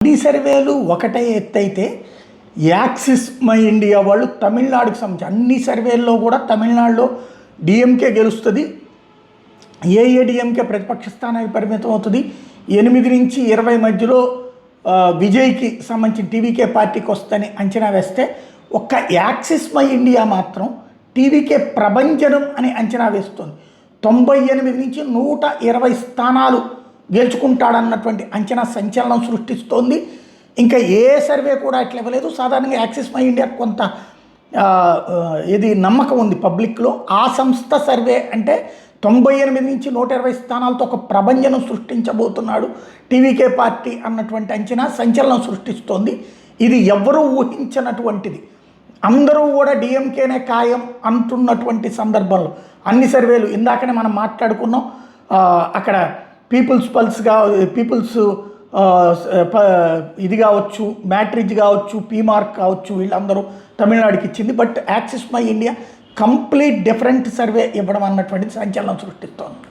అన్ని సర్వేలు ఒకటే ఎత్తైతే యాక్సిస్ మై ఇండియా వాళ్ళు తమిళనాడుకు సంబంధించి అన్ని సర్వేల్లో కూడా తమిళనాడులో డిఎంకే గెలుస్తుంది. ఏఐఏడిఎంకే ప్రతిపక్ష స్థానానికి పరిమితం అవుతుంది. 8 నుంచి 20 మధ్యలో విజయ్కి సంబంధించిన టీవీకే పార్టీకి వస్తుందని అంచనా వేస్తే ఒక్క యాక్సిస్ మై ఇండియా మాత్రం టీవీకే ప్రభంజనం అని అంచనా వేస్తుంది. 98 నుంచి 120 స్థానాలు గెలుచుకుంటాడన్నటువంటి అంచనా సంచలనం సృష్టిస్తోంది. ఇంకా ఏ సర్వే కూడా అట్లా ఇవ్వలేదు. సాధారణంగా యాక్సిస్ మై ఇండియా కొంత ఇది నమ్మకం ఉంది పబ్లిక్లో. ఆ సంస్థ సర్వే అంటే 98 నుంచి 120 స్థానాలతో ఒక ప్రభంజనం సృష్టించబోతున్నాడు టీవీకే పార్టీ అన్నటువంటి అంచనా సంచలనం సృష్టిస్తోంది. ఇది ఎవరూ ఊహించినటువంటిది. అందరూ కూడా డిఎంకేనే ఖాయం అంటున్నటువంటి సందర్భంలో అన్ని సర్వేలు ఇందాకనే మనం మాట్లాడుకున్నాం. అక్కడ పీపుల్స్ పల్స్గా పీపుల్స్ ఇది కావచ్చు, మ్యాట్రిజ్ కావచ్చు, పీమార్క్ కావచ్చు, వీళ్ళందరూ తమిళనాడుకి ఇచ్చింది. But axis my India complete different survey ఇవ్వడం అన్నటువంటిది సంచలనం సృష్టిస్తోంది.